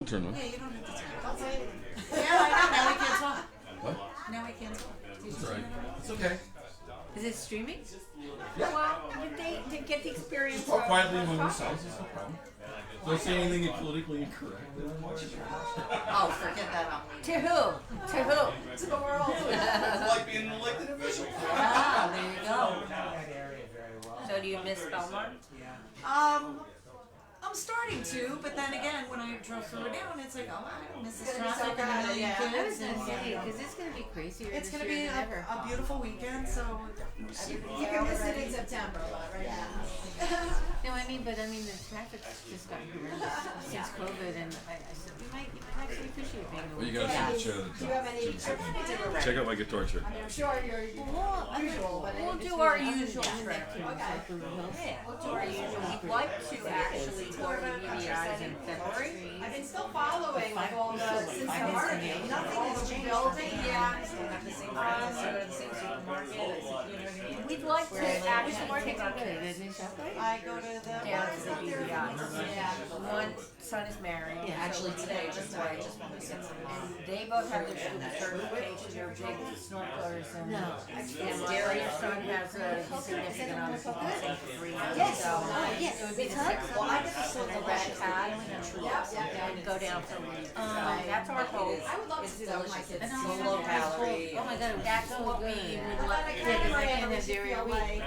Turn on. Yeah, you don't have to turn it. Yeah, I know. Now we can't talk. What? Now I can't talk. It's alright. It's okay. Is it streaming? Yeah. Well, they get the experience. Just talk quietly among yourselves. It's no problem. Don't say anything politically incorrect. Oh, forget that. To who? To who? To the world. It's like being an elected official. Ah, there you go. So do you miss Belmont? I'm starting to, but then again, when I drove through down, it's like, oh, I miss this traffic and a million I was kids. gonna say, because it's gonna be crazier It's this gonna year be than ever. a beautiful weekend, so You can miss it in September, right now. No, the traffic's just gotten horrendous since COVID, and I said you might actually appreciate being Well, away. you gotta see the chair. Do you have any? Check out my guitar chair. I'm sure you're usual, but We'll do our usual trip. We'll do our usual. We'd like to actually go to BBI's in February. I've been still following like all the since the market. Nothing has changed. yeah, I still have the same friends, I go to the same supermarket. You know what I mean? We'd like to actually take our kids. I go to the Down to the BBI's. Yeah. One son is married. Actually, today, just today, I just wanted to get some. And they both have their scuba certification. They're big snorkelers, and Darius' son has a significant amount of people for free. Yes. So it would be the six of us and a red hat and go down for a week. So that's our hope. I would love to do that with my kids. Low calorie. Oh my God, that's what we would like to do. I Because I am can have dairy a week.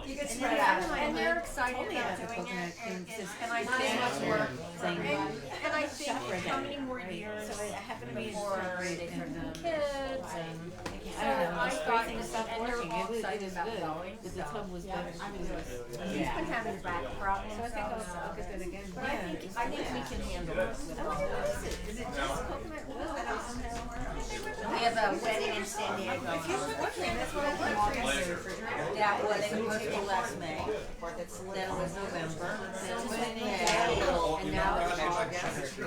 You can spread out. And they're excited about doing it. And I think how many more years before they can have kids and so I thought and they're all excited about going. The tub was better. He's been having back problems. So I think I'll look at that again. But I think we can handle it. Is it just coconut oil? We have a wedding in San Diego. That's what I want. That was supposed to be last May. Then it was November. Then it was May. And now it's August.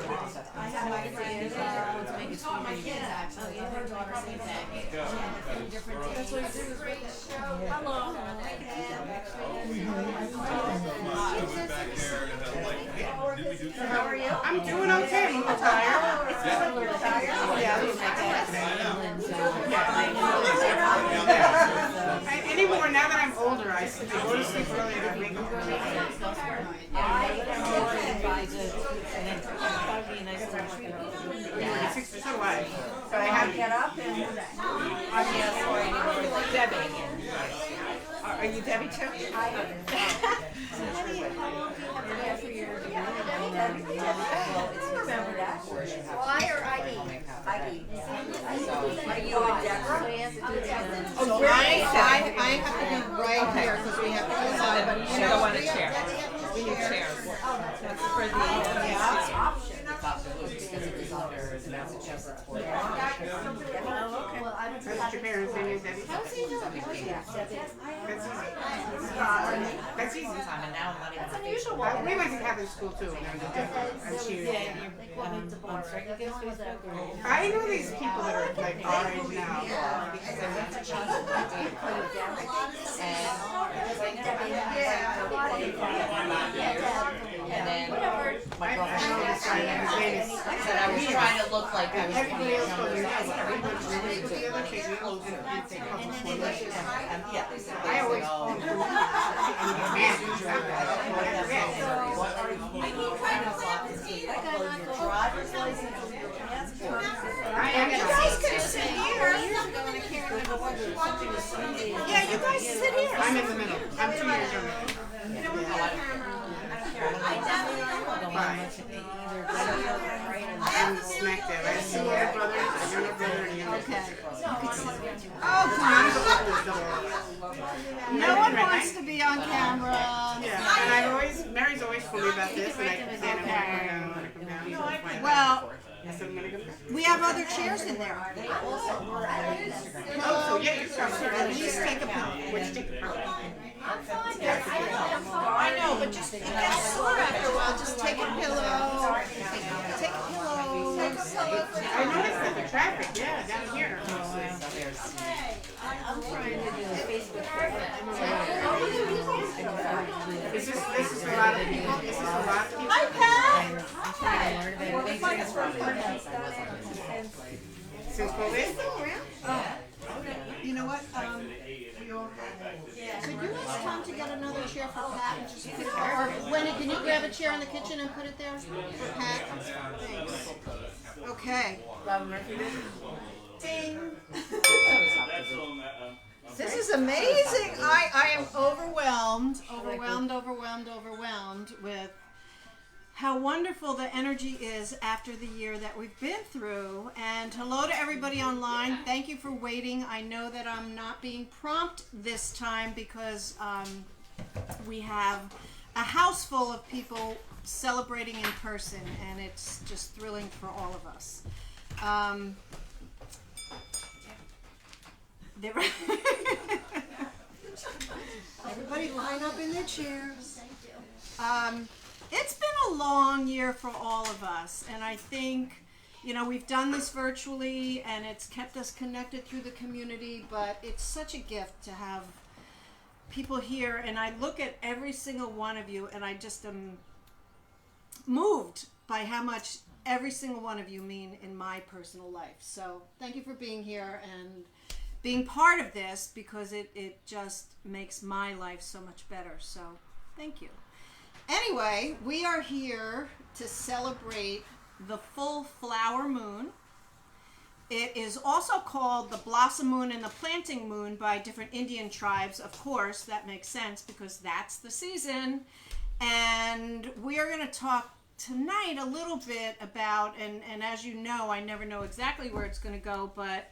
I have my friends Let's make it my kids actually. Her daughter's in different days. That's what I do. Hello. How are you? I'm doing okay. I'm a little tired. A little tired? Anymore, now that I'm older, I go to sleep early and I wake up early. Yeah, so do I. But I have to Get up and Debbie. Are you Debbie too? remember that. Y or IE? Are you a Deborah? So I have to be right here because we have to go side, but you know what? We need chairs. That's for the How's your parents' name is Debbie? That's easy. That's easy. That's unusual. We went to Catholic school too. And she I know these people that are like our age now because I went to church and then my girlfriend said I was trying to look like I was 20 years younger. I always You guys could sit here. Yeah, you guys sit here. I'm in the middle. I'm 2 years younger. I'm smack dab. I have two older brothers, a younger brother, and a younger sister. Oh, no one wants to be on camera. Yeah, and I've always, Mary's always told me about this, and I said I'm gonna come down, so it's fine. Well, I said I'm gonna come down. we have other chairs in there. Oh, so yeah, you're sorry. Please take a pill. Which take a pill? I know, but just it gets sore after a while. Just take a pillow. Take a pillow. I noticed that the traffic, yeah, down here. I'm trying to do a Facebook This is a lot of people. This is a lot of people. Hi, Pat. You know what? Could you ask Tom to get another chair for Pat and just put it there? Or Wendy, can you grab a chair in the kitchen and put it there for Pat? Thanks. Okay. Ding. This is amazing. I am overwhelmed with how wonderful the energy is after the year that we've been through. And hello to everybody online. Thank you for waiting. I know that I'm not being prompt this time because we have a house full of people celebrating in person, and it's just thrilling for all of us. Everybody line up in their chairs. It's been a long year for all of us, and I think, you know, we've done this virtually and it's kept us connected through the community, but it's such a gift to have people here, and I look at every single one of you and I just am moved by how much every single one of you mean in my personal life. So thank you for being here and being part of this, because it just makes my life so much better. So thank you. Anyway, we are here to celebrate the full flower moon. It is also called the blossom moon and the planting moon by different Indian tribes. Of course, that makes sense because that's the season. And we are going to talk tonight a little bit about, and as you know, I never know exactly where it's going to go, but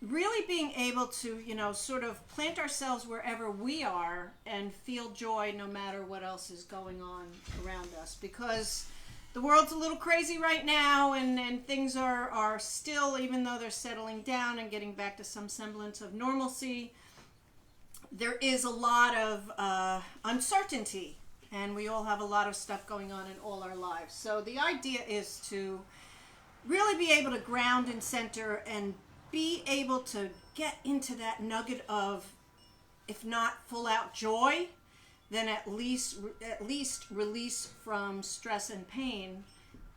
really being able to, you know, sort of plant ourselves wherever we are and feel joy no matter what else is going on around us, because the world's a little crazy right now, and things are still, even though they're settling down and getting back to some semblance of normalcy, there is a lot of uncertainty, and we all have a lot of stuff going on in all our lives. So the idea is to really be able to ground and center and be able to get into that nugget of, if not full out joy, then at least release from stress and pain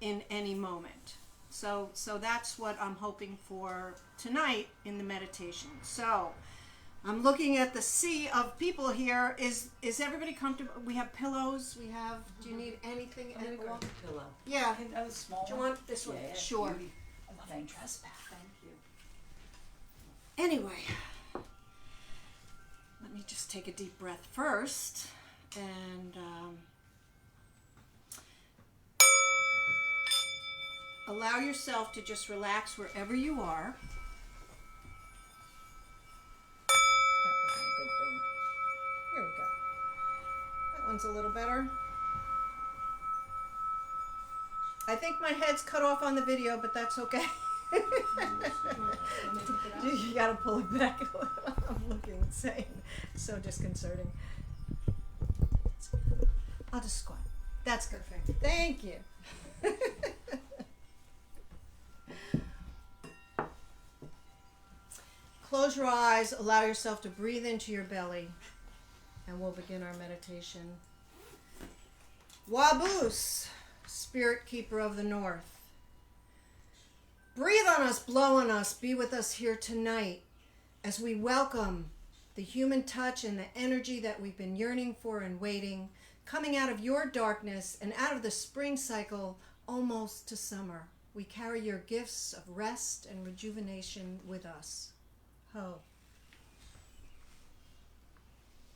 in any moment. So that's what I'm hoping for tonight in the meditation. So I'm looking at the sea of people here. Is everybody comfortable? We have pillows. We have. Do you need anything? I'm gonna grab a pillow. Yeah. And a small Do you one. want this one? Yeah, Sure. Nothing trespass. Thank you. Anyway, let me just take a deep breath first, and allow yourself to just relax wherever you are. That wasn't a good thing. Here we go. That one's a little better. I think my head's cut off on the video, but that's okay. You gotta pull it back. I'm looking insane. So disconcerting. I'll just squat. That's perfect. Thank you. Close your eyes. Allow yourself to breathe into your belly, and we'll begin our meditation. Waboose, Spirit Keeper of the North. Breathe on us, blow on us, be with us here tonight as we welcome the human touch and the energy that we've been yearning for and waiting, coming out of your darkness and out of the spring cycle almost to summer. We carry your gifts of rest and rejuvenation with us. Ho.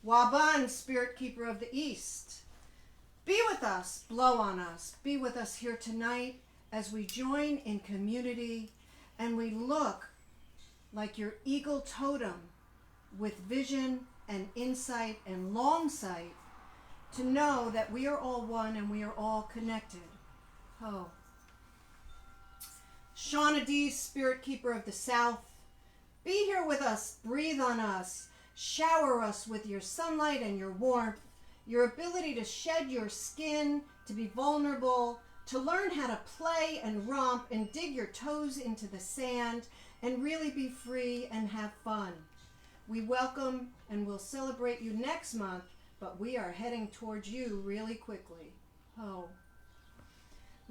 Waban, Spirit Keeper of the East. Be with us, blow on us, be with us here tonight as we join in community and we look like your eagle totem with vision and insight and long sight to know that we are all one and we are all connected. Ho. Shauna D, Spirit Keeper of the South. Be here with us, breathe on us, shower us with your sunlight and your warmth, your ability to shed your skin, to be vulnerable, to learn how to play and romp and dig your toes into the sand and really be free and have fun. We welcome and will celebrate you next month, but we are heading towards you really quickly. Oh.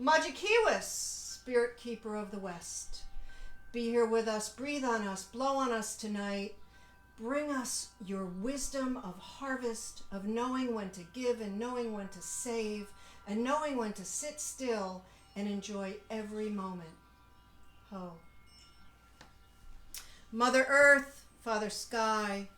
Majikiwis, spirit keeper of the West. Be here with us, breathe on us, blow on us tonight. Bring us your wisdom of harvest, of knowing when to give and knowing when to save, and knowing when to sit still and enjoy every moment. Ho. Mother Earth, Father Sky,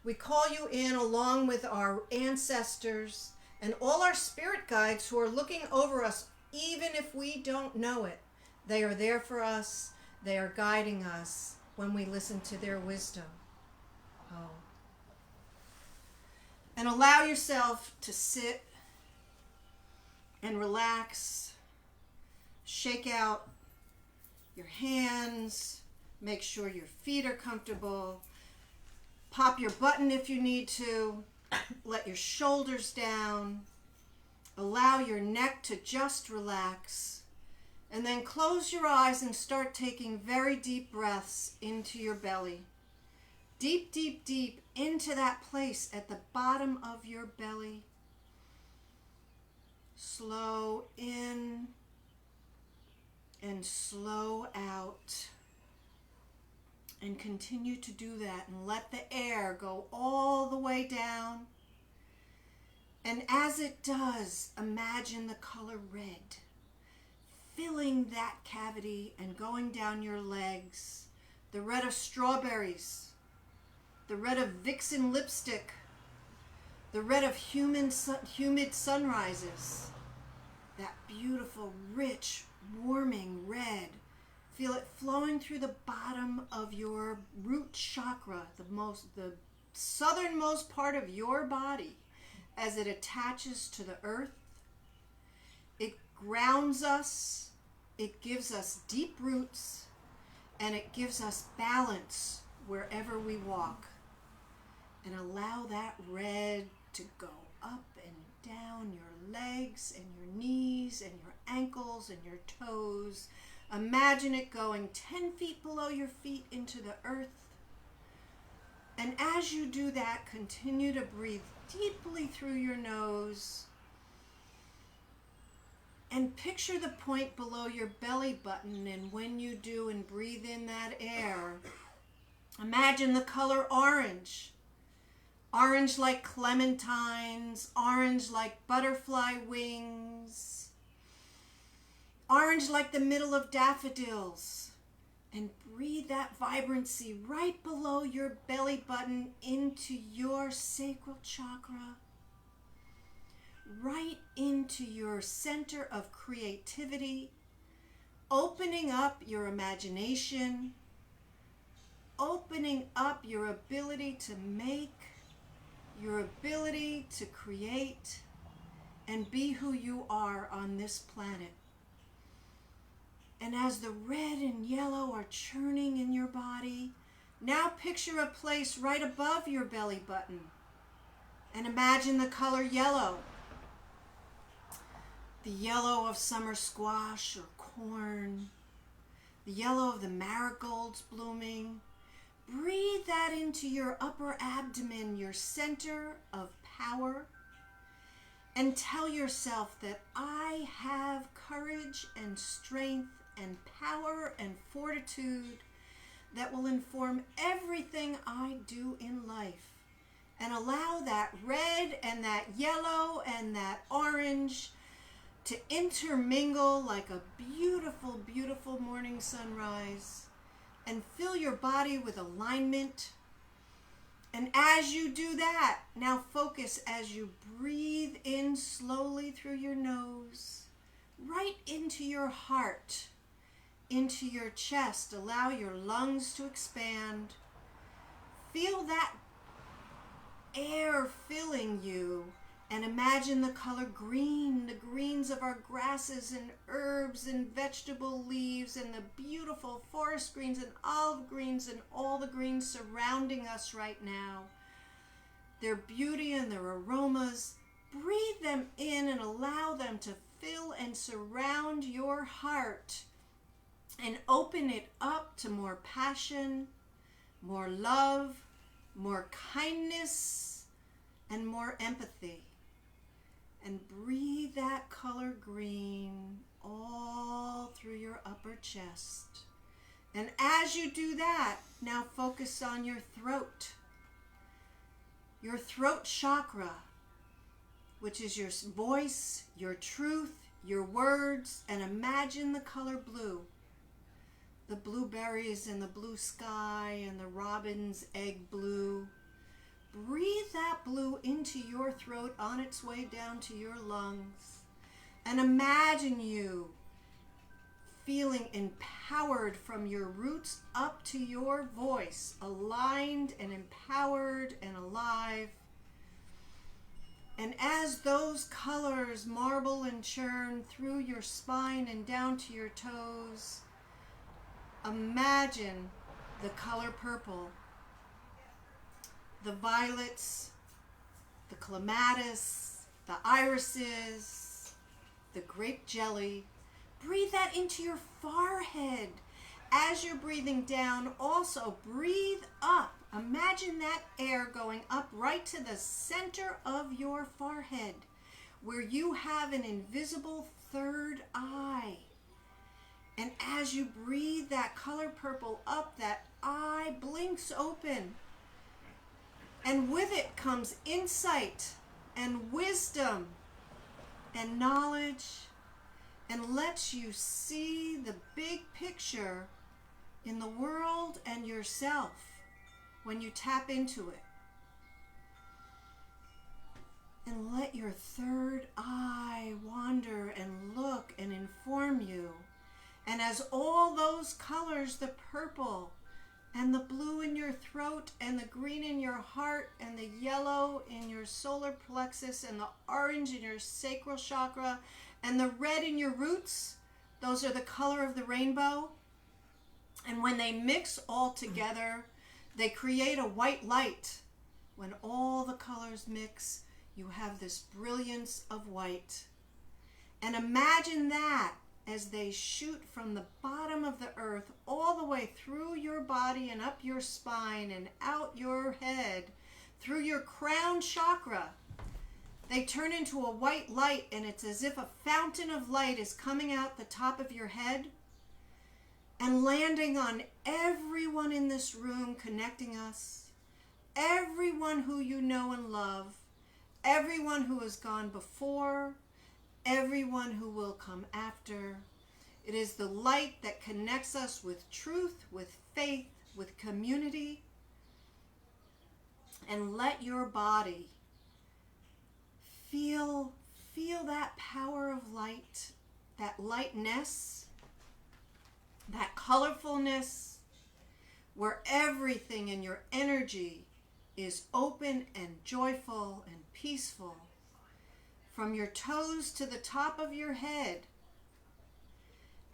we call you in along with our ancestors and all our spirit guides who are looking over us even if we don't know it. They are there for us. They are guiding us when we listen to their wisdom. Oh. And allow yourself to sit and relax. Shake out your hands. Make sure your feet are comfortable. Pop your button if you need to. Let your shoulders down. Allow your neck to just relax. And then close your eyes and start taking very deep breaths into your belly. Deep, deep, deep into that place at the bottom of your belly. Slow in and slow out. And continue to do that and let the air go all the way down. And as it does, imagine the color red filling that cavity and going down your legs. The red of strawberries. The red of Vixen lipstick, the red of humid sunrises, that beautiful, rich, warming red. Feel it flowing through the bottom of your root chakra, the southernmost part of your body, as it attaches to the earth. It grounds us, it gives us deep roots, and it gives us balance wherever we walk. And allow that red to go up and down your legs and your knees and your ankles and your toes. Imagine it going 10 feet below your feet into the earth. And as you do that, continue to breathe deeply through your nose. And picture the point below your belly button, and when you do and breathe in that air, imagine the color orange. Orange like clementines, orange like butterfly wings, orange like the middle of daffodils. And breathe that vibrancy right below your belly button into your sacral chakra, right into your center of creativity, opening up your imagination, opening up your ability to make, your ability to create and be who you are on this planet. And as the red and yellow are churning in your body, now picture a place right above your belly button and imagine the color yellow. The yellow of summer squash or corn, the yellow of the marigolds blooming. Breathe that into your upper abdomen, your center of power, and tell yourself that I have courage and strength and power and fortitude that will inform everything I do in life. And allow that red and that yellow and that orange to intermingle like a beautiful, beautiful morning sunrise. And fill your body with alignment. And as you do that, now focus as you breathe in slowly through your nose, right into your heart, into your chest. Allow your lungs to expand. Feel that air filling you. And imagine the color green, the greens of our grasses and herbs and vegetable leaves and the beautiful forest greens and olive greens and all the greens surrounding us right now. Their beauty and their aromas, breathe them in and allow them to fill and surround your heart and open it up to more passion, more love, more kindness, and more empathy. And breathe that color green all through your upper chest. And as you do that, now focus on your throat chakra, which is your voice, your truth, your words, and imagine the color blue. The blueberries and the blue sky and the robin's egg blue. Breathe that blue into your throat on its way down to your lungs. And imagine you feeling empowered from your roots up to your voice, aligned and empowered and alive. And as those colors marble and churn through your spine and down to your toes, imagine the color purple, the violets, the clematis, the irises, the grape jelly. Breathe that into your forehead. As you're breathing down, also breathe up. Imagine that air going up right to the center of your forehead, where you have an invisible third eye. And as you breathe that color purple up, that eye blinks open. And with it comes insight and wisdom and knowledge, and lets you see the big picture in the world and yourself when you tap into it. And let your third eye wander and look and inform you. And as all those colors, the purple and the blue in your throat and the green in your heart and the yellow in your solar plexus and the orange in your sacral chakra and the red in your roots, those are the color of the rainbow. And when they mix all together, they create a white light. When all the colors mix, you have this brilliance of white. And imagine that as they shoot from the bottom of the earth all the way through your body and up your spine and out your head, through your crown chakra. They turn into a white light, and it's as if a fountain of light is coming out the top of your head and landing on everyone in this room, connecting us, everyone who you know and love, everyone who has gone before, everyone who will come after. It is the light that connects us with truth, with faith, with community. And let your body feel that power of light, that lightness, that colorfulness, where everything in your energy is open and joyful and peaceful. From your toes to the top of your head.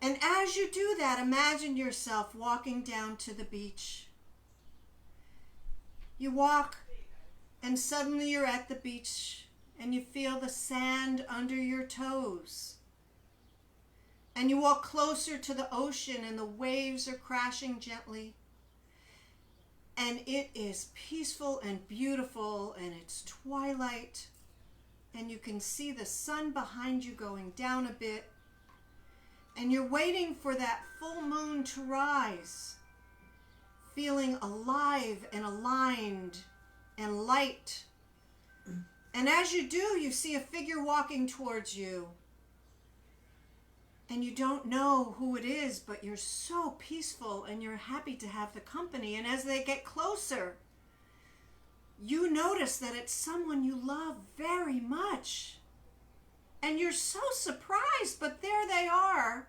And as you do that, imagine yourself walking down to the beach. You walk, and suddenly you're at the beach, and you feel the sand under your toes. And you walk closer to the ocean, and the waves are crashing gently. And it is peaceful and beautiful, and it's twilight. And you can see the sun behind you going down a bit. And you're waiting for that full moon to rise, feeling alive and aligned and light. And as you do, you see a figure walking towards you. And you don't know who it is, but you're so peaceful and you're happy to have the company. And as they get closer, you notice that it's someone you love very much. And you're so surprised, but there they are.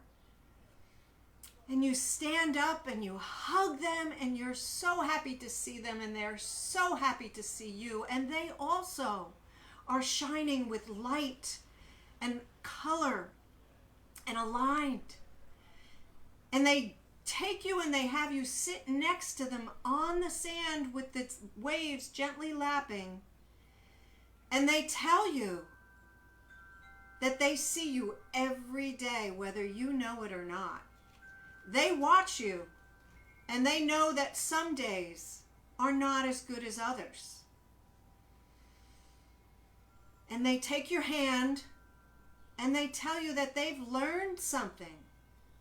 And you stand up and you hug them, and you're so happy to see them, and they're so happy to see you. And they also are shining with light and color and aligned. And they take you and they have you sit next to them on the sand with the waves gently lapping. And they tell you that they see you every day, whether you know it or not. They watch you, and they know that some days are not as good as others. And they take your hand and they tell you that they've learned something,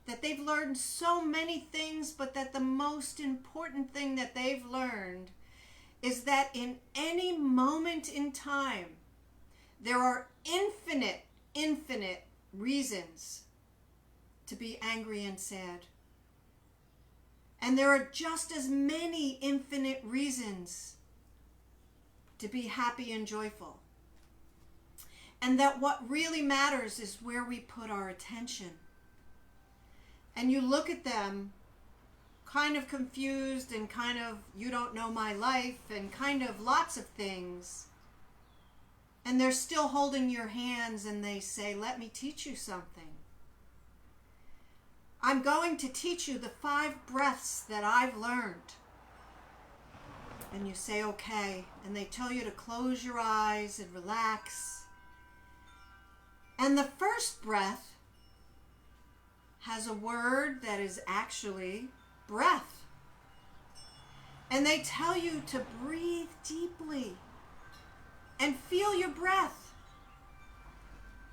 that they've learned so many things, but that the most important thing that they've learned is that in any moment in time, there are infinite reasons to be angry and sad. And there are just as many infinite reasons to be happy and joyful. And that what really matters is where we put our attention. And you look at them kind of confused and kind of, you don't know my life, and kind of lots of things. And they're still holding your hands and they say, let me teach you something. I'm going to teach you the 5 breaths that I've learned. And you say, okay. And they tell you to close your eyes and relax. And the first breath has a word that is actually breath. And they tell you to breathe deeply and feel your breath.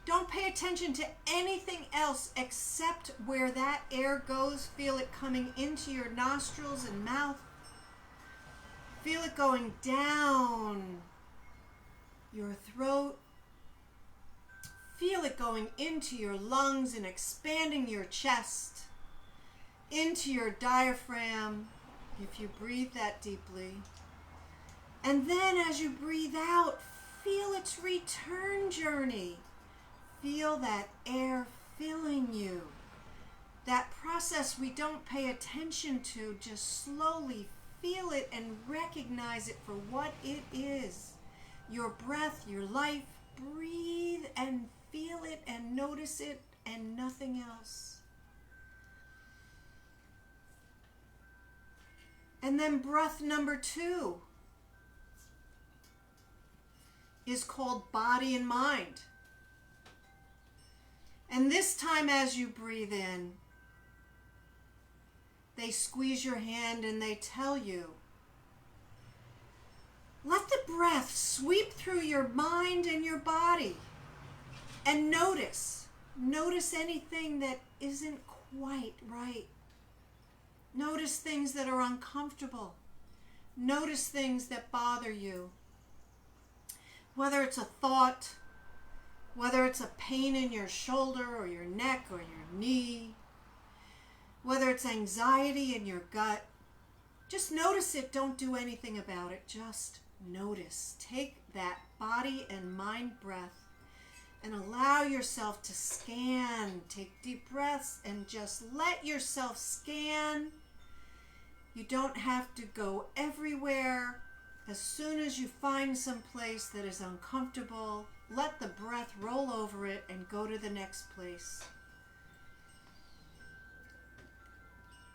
Don't pay attention to anything else except where that air goes. Feel it coming into your nostrils and mouth. Feel it going down your throat. Feel it going into your lungs and expanding your chest, into your diaphragm, if you breathe that deeply. And then as you breathe out, feel its return journey. Feel that air filling you. That process we don't pay attention to, just slowly feel it and recognize it for what it is. Your breath, your life. Breathe and feel it and notice it and nothing else. And then breath number 2 is called body and mind. And this time as you breathe in, they squeeze your hand and they tell you, let the breath sweep through your mind and your body and notice anything that isn't quite right. Notice things that are uncomfortable. Notice things that bother you. Whether it's a thought, whether it's a pain in your shoulder or your neck or your knee, whether it's anxiety in your gut, just notice it. Don't do anything about it. Just notice. Take that body and mind breath and allow yourself to scan. Take deep breaths and just let yourself scan. You don't have to go everywhere. As soon as you find some place that is uncomfortable, let the breath roll over it and go to the next place.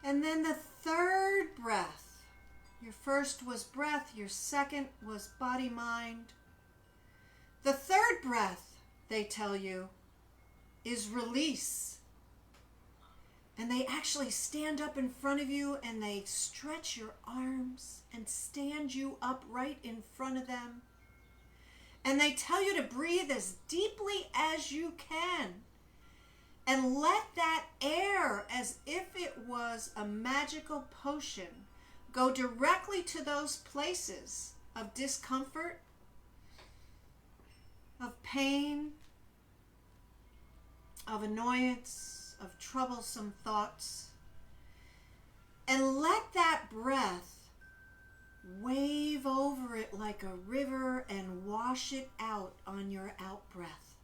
And then the third breath. Your first was breath, your second was body, mind. The third breath, they tell you, is release. And they actually stand up in front of you and they stretch your arms and stand you up right in front of them. And they tell you to breathe as deeply as you can. And let that air, as if it was a magical potion, go directly to those places of discomfort, of pain, of annoyance, of troublesome thoughts. And let that breath wave over it like a river and wash it out on your out-breath.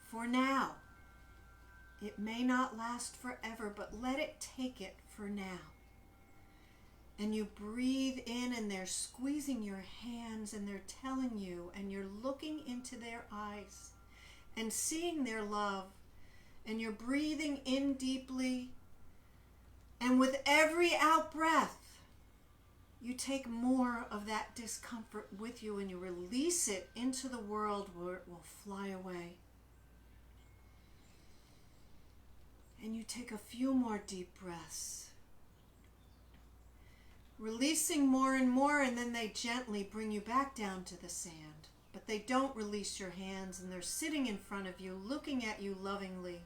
For now. It may not last forever, but let it take it for now. And you breathe in and they're squeezing your hands and they're telling you, and you're looking into their eyes and seeing their love, and you're breathing in deeply. And with every out breath, you take more of that discomfort with you and you release it into the world where it will fly away. And you take a few more deep breaths, releasing more and more, and then they gently bring you back down to the sand. but they don't release your hands, and they're sitting in front of you, looking at you lovingly.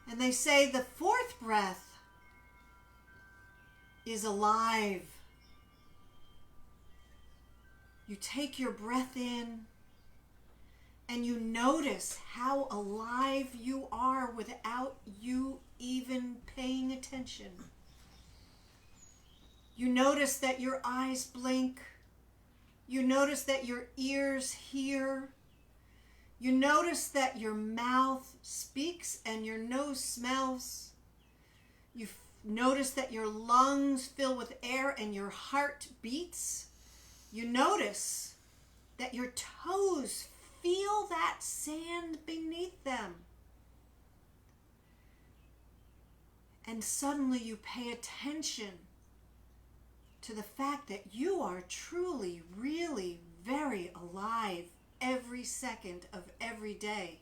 And they say the fourth breath is alive. You take your breath in, and you notice how alive you are without you even paying attention. You notice that your eyes blink. You notice that your ears hear. You notice that your mouth speaks and your nose smells. You notice that your lungs fill with air and your heart beats. You notice that your toes feel that sand beneath them. And suddenly you pay attention to the fact that you are truly, really very alive every second of every day,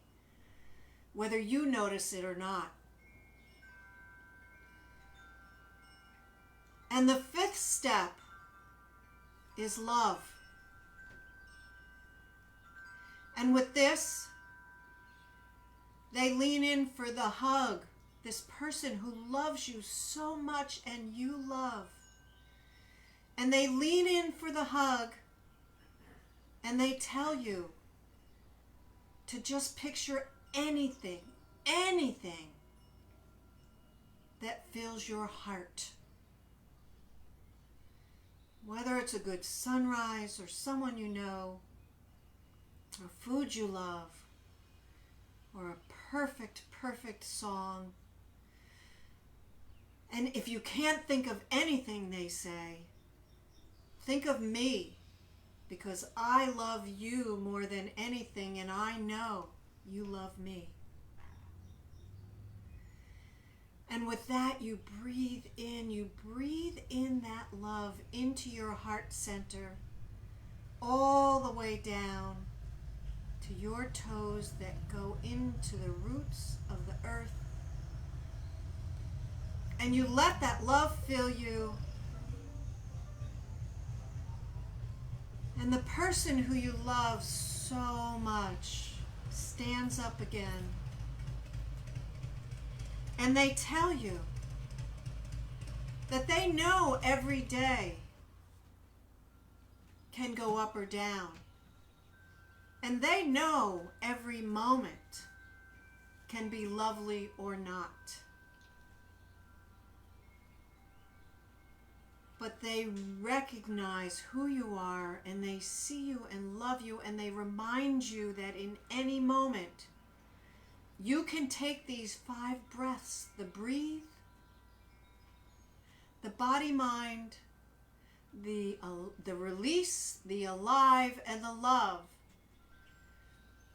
whether you notice it or not. And the fifth step is love. And with this, they lean in for the hug, this person who loves you so much and you love. And they lean in for the hug, and they tell you to just picture anything that fills your heart. Whether it's a good sunrise or someone you know, or food you love, or a perfect song. And if you can't think of anything, they say, think of me, because I love you more than anything, and I know you love me. And with that, you breathe in that love into your heart center, all the way down to your toes that go into the roots of the earth. And you let that love fill you. And the person who you love so much stands up again. And they tell you that they know every day can go up or down. And they know every moment can be lovely or not. But they recognize who you are, and they see you and love you, and they remind you that in any moment you can take these 5 breaths, the breathe, the body mind, the release, the alive, and the love,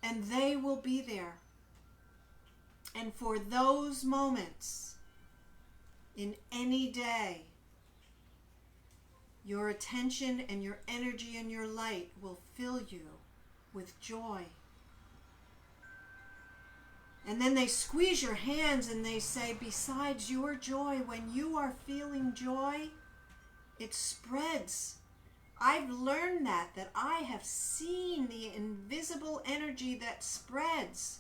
and they will be there. And for those moments in any day, your attention and your energy and your light will fill you with joy. And then they squeeze your hands and they say, besides your joy, when you are feeling joy, it spreads. I've learned that I have seen the invisible energy that spreads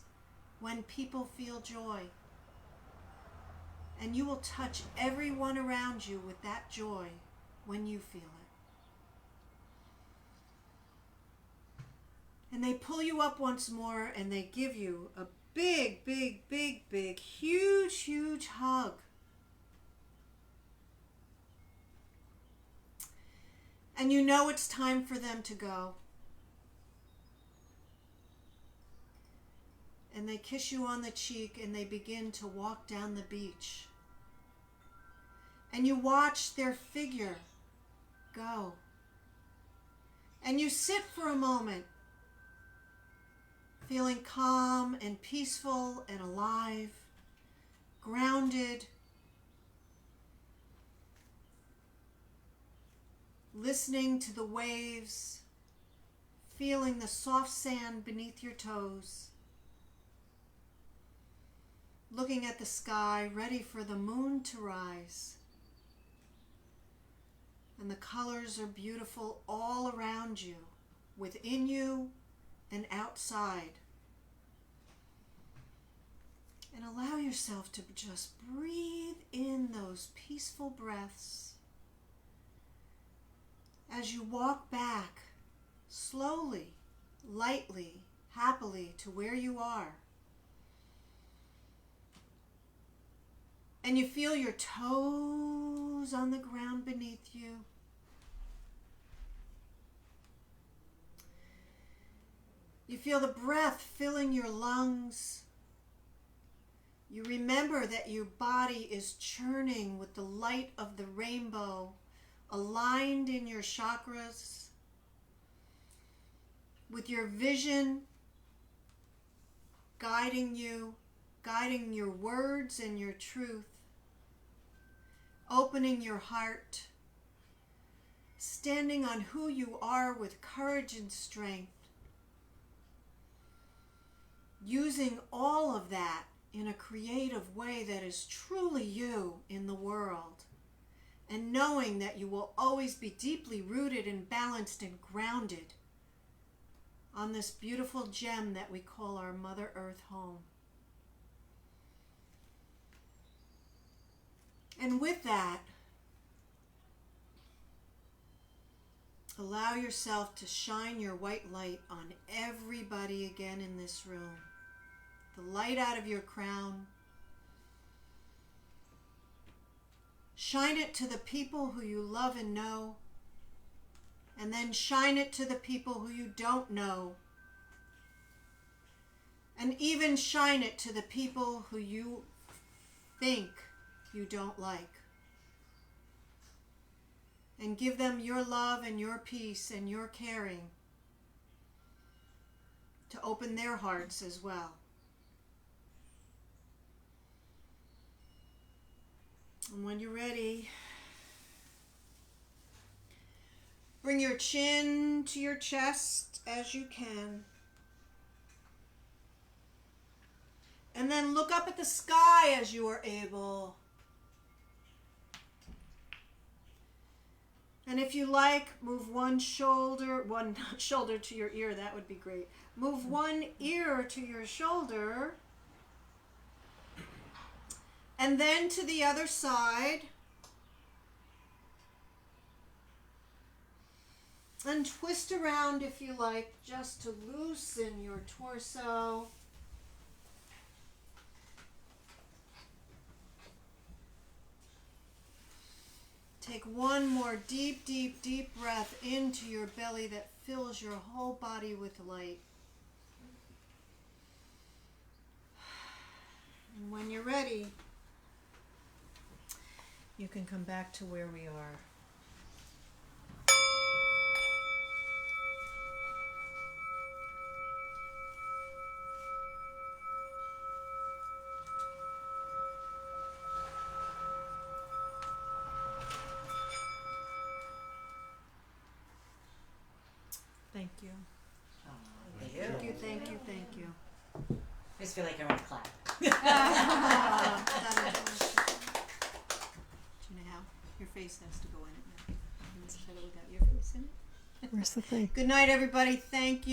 when people feel joy. And you will touch everyone around you with that joy when you feel it. And they pull you up once more and they give you a big, huge hug. And you know it's time for them to go. And they kiss you on the cheek and they begin to walk down the beach. And you watch their figure go. And you sit for a moment, feeling calm and peaceful and alive, grounded, listening to the waves, feeling the soft sand beneath your toes, looking at the sky, ready for the moon to rise. And the colors are beautiful all around you, within you and outside. And allow yourself to just breathe in those peaceful breaths as you walk back slowly, lightly, happily to where you are. And you feel your toes on the ground beneath you. You feel the breath filling your lungs. You remember that your body is churning with the light of the rainbow, aligned in your chakras, with your vision guiding you, guiding your words and your truth, opening your heart, standing on who you are with courage and strength, using all of that in a creative way that is truly you in the world, and knowing that you will always be deeply rooted and balanced and grounded on this beautiful gem that we call our Mother Earth home. And with that, allow yourself to shine your white light on everybody again in this room. The light out of your crown. Shine it to the people who you love and know, and then shine it to the people who you don't know, and even shine it to the people who you think you don't like. And give them your love and your peace and your caring to open their hearts as well. And when you're ready, bring your chin to your chest as you can. And then look up at the sky as you are able. And if you like, move one shoulder to your ear. That would be great. Move one ear to your shoulder. And then to the other side. And twist around if you like, just to loosen your torso. Take one more deep, deep, deep breath into your belly that fills your whole body with light. And when you're ready, you can come back to where we are. Thank you. Thank you, thank you, thank you. I just feel like I want to clap. Do you know how? Your face has to go in it now. Without your face in it. Where's the thing? Good night, everybody. Thank you.